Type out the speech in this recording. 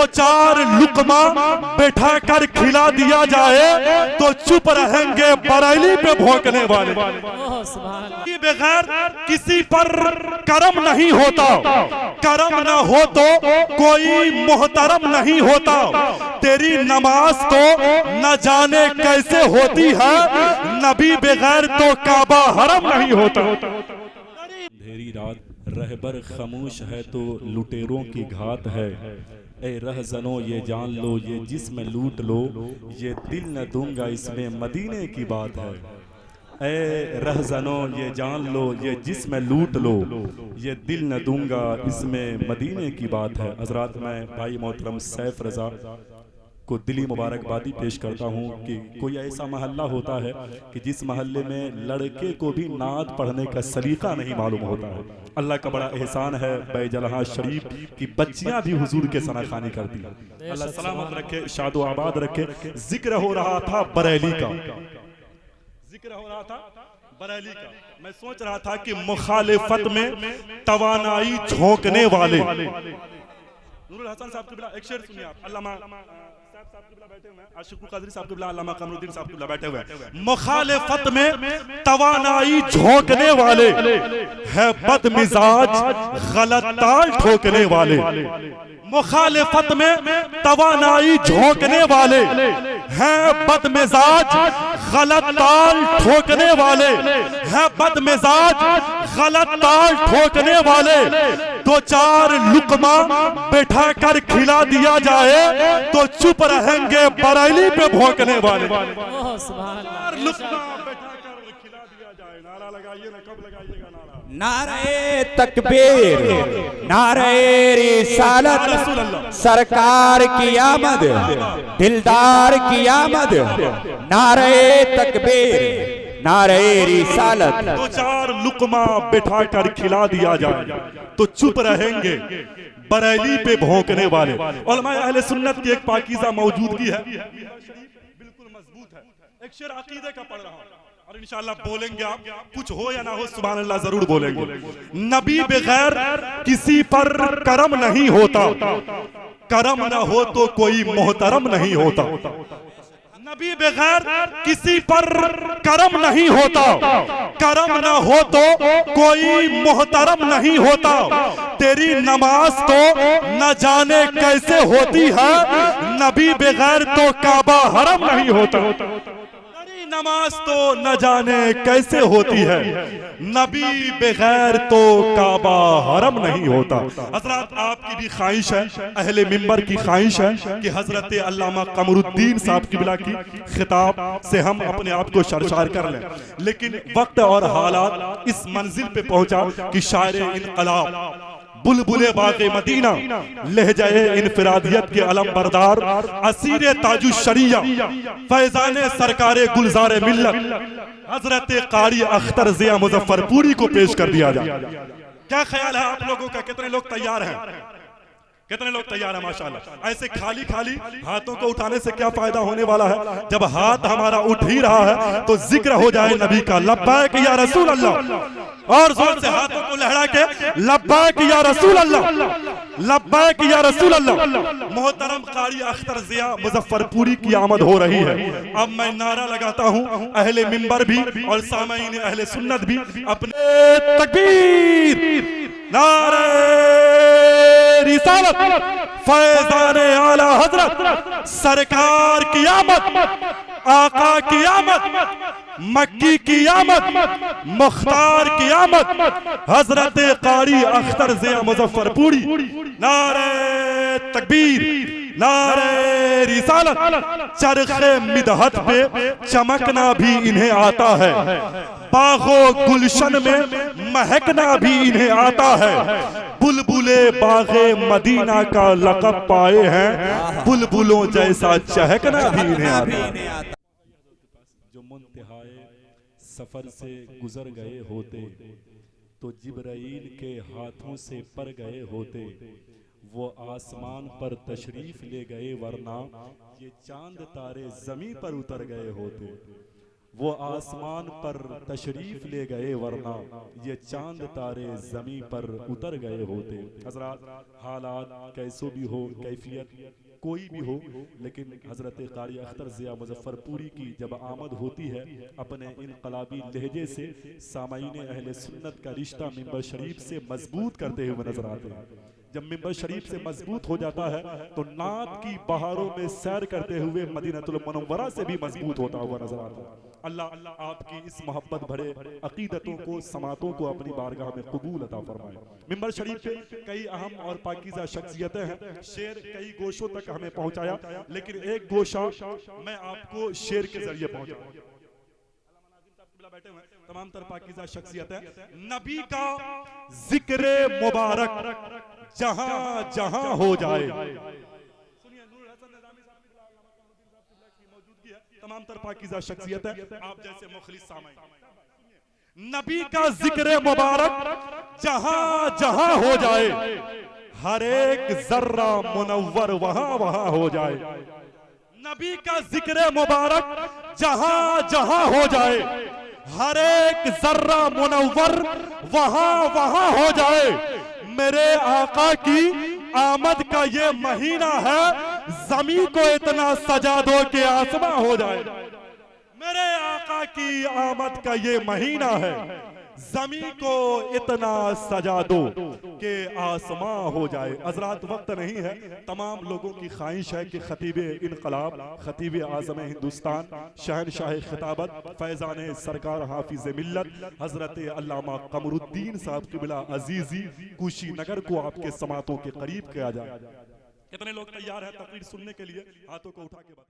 दो चार लुकमा बैठा कर खिला दिया जाए तो चुप रहेंगे बरेली पे भौंकने वाले। बगैर किसी पर करम नहीं होता, करम ना हो तो कोई मोहतरम नहीं होता। तेरी नमाज तो न जाने कैसे होती है, नबी बगैर तो काबा हरम नहीं होता। अंधेरी रात रहबर खामोश है तो लुटेरों की घात है। ए रहजनो ये जान लो, ये जिस्म लूट लो, ये दिल न दूंगा इसमें मदीने की बात है। ए रहजनो ये जान लो, ये जिस्म लूट लो, ये दिल न दूंगा इसमें मदीने की बात है। हजरात, मैं भाई मोहतरम सैफ रज़ा को दिली मुबारकबादी पेश करता हूँ कि कोई ऐसा महल्ला होता है कि जिस महल्ले में लड़के को भी नात पढ़ने का सलीका नहीं मालूम होता है। अल्लाह का बड़ा एहसान है, बैजलहा शरीफ की बच्चियां भी हुजूर के सनाखानी करती हैं। अल्लाह सलामत रखे, शादो आबाद रखे। जिक्र हो रहा था बरेली का, जिक्र हो रहा था बरेली का। मैं सोच रहा था कि मुखालिफत में तवानाई झोंकने वाले नूरुल हसन साहब के बिला एक शेर सुनिए आप। अल्लामा साहब के बिला बैठे हुए हैं, आशिकुल कादरी साहब के बिला, अल्लामा कमरुद्दीन साहब के बिला बैठे हुए हैं। मुखालिफत में तवानाई झोंकने वाले है बदमिजाज गलत ताल ठोकने वाले। मुखालिफत में तवानाई झोंकने वाले हैं बदमिजाज गलत ताल ठोकने वाले हैं बदमिजाज गलत ताल ठोकने वाले। दो चार लुकमा बैठा कर खिला दिया जाए तो चुप रहेंगे बरेली पे भौंकने वाले। लुकमा बैठा कर खिला दिया जाए, नारा लगाइए ना, कब लगाइएगा नारा? नारे तकबीर, नारे रिसालत, सरकार की आमद, दिलदार की आमद। नारे तकबीर, नारे रिसालत। दो चार लुकमा बैठा कर खिला दिया जाए तो चुप रहेंगे बरेली पे भौंकने वाले। उलमा अहले सुन्नत की एक पाकीज़ा मौजूदगी है, बिल्कुल मजबूत है। एक शेर अकीदे का पढ़ रहा हूं और इंशाअल्लाह बोलेंगे आप, कुछ हो या ना हो सुभान अल्लाह जरूर बोलेंगे। नबी बगैर किसी पर करम नहीं होता, करम ना हो तो कोई मोहतरम नहीं होता। नबी बगैर किसी पर करम नहीं होता, करम ना हो तो कोई मोहतरम नहीं होता। तेरी नमाज तो न जाने कैसे होती है, नबी बगैर तो काबा हरम नहीं होता। नमाज तो न जाने कैसे होती है, नबी बगैर तो काबा हरम नहीं होता। हजरत, आपकी भी ख्वाहिश है, अहले मिंबर की ख्वाहिश है कि हजरत अल्लामा कमरुद्दीन साहब की बिला की खिताब से हम अपने आप को शर्शार कर लें, लेकिन वक्त और हालात इस मंजिल पे पहुंचा कि शायर इनकलाब बुलबुले बाग़े मदीना लहजाए इनफिरादियत के अलम बरदार असीरे ताजु शरिया फैजाने सरकारे गुलजारे मिल्लत हजरत कारी अख्तर जिया मुजफ्फरपुरी को पेश कर दिया जाए। क्या ख्याल है आप लोगों का? कितने लोग तैयार हैं? कितने लोग तैयार हैं? माशाअल्लाह। ऐसे खाली खाली हाथों को उठाने से क्या फायदा होने वाला है? जब हाथ हमारा उठ ही रहा है तो जिक्र हो जाए नबी का, लब्बैक या रसूल अल्लाह। और जोर से हाथों को लहरा के लब्बैक या रसूल अल्लाह, लब्बैक या रसूल अल्लाह। मोहतरम कारी अख्तर जिया मुजफ्फरपुरी की आमद हो रही है। अब मैं नारा लगाता हूँ, अहले मिंबर भी और सामईन अहले सुन्नत भी अपने तकबीर, नारे रिसालत, फैज़ाने आला हजरत, सरकार की आमद, आका की आमद, मक्की की आमद, मुख्तार की आमद, हजरत कारी अख्तर जिया मुजफ्फरपुरी। नारे तकबीर, नारे रिसालत। चरखे मिदहत पे चमकना भी इन्हें आता है, बागो गुलशन में महकना भी इन्हें आता है। बुलबुले बागे मदीना का लक़ब पाए हैं, बुलबुलों जैसा चहकना भी इन्हें आता है। जो मुंतहाए सफर से गुजर गए होते तो जिब्राइल के हाथों से पर गए होते, वो आसमान पर तशरीफ ले गए, वरना ये चांद तारे जमीन पर उतर गए होते। वो आसमान पर तशरीफ ले गए वरना ये चांद तारे जमी पर उतर गए होते। हजरत हालात कैसो भी हो, कैफियत कोई भी हो, लेकिन हजरत कारी अख्तर ज़िया मुज़फ्फरपुरी की जब आमद होती है अपने इनकलाबी लहजे से सामाईन अहले सुन्नत का रिश्ता मिंबर शरीफ से मजबूत करते हुए नजर आते हैं। जब मिंबर शरीफ से मजबूत हो जाता है तो नात की बहारों में सैर करते हुए मदीनतुल मुनव्वरा से भी मजबूत होता हुआ नजर आता है। अल्लाह आपकी इस मोहब्बत भरे अकीदतों को, समातों को अपनी बारगाह में कबूल अता फरमाए। मिंबर शरीफ पे कई अहम और पाकीज़ा शख्सियतें हैं, शेर कई गोशों तक हमें पहुंचाया, लेकिन एक गोशा मैं आपको शेर के जरिए पहुंचाऊंगा। बैठे हुए तमाम तर पाकीज़ा शख्सियतें, नबी का जिक्र मुबारक जहां जहां हो जाए। सुनिए, नूर हसन निज़ामी साहब की मौजूदगी है, तमाम तर पाकीज़ा शख्सियतें आप जैसे मुखलिस सामाईन। नबी का जिक्र मुबारक जहां जहां हो जाए, हर एक जर्रा मुनव्वर वहां वहां हो जाए। नबी का जिक्र मुबारक जहां जहां हो जाए, हर एक जर्रा मुनव्वर वहां वहां हो जाए। मेरे आका की आमद का ये महीना है, जमी को इतना सजा दो कि आसमां हो जाए। मेरे आका की आमद का ये महीना है, जमी को इतना सजा दो कि आसमां हो जाए। हज़रात वक्त नहीं है, तमाम लोगों की ख्वाहिश है कि खतीब इनकलाब, खतीब आज़म हिंदुस्तान, शहनशाह खिताबत, फैज़ान सरकार हाफिज मिल्लत हज़रत अल्लामा कमरुद्दीन साहब क़िबला अजीज़ी कुशीनगर को आपके समातों के करीब किया जाए। कितने लोग तैयार हैं तकरीर सुनने के लिए? हाथों को उठा के बताएं।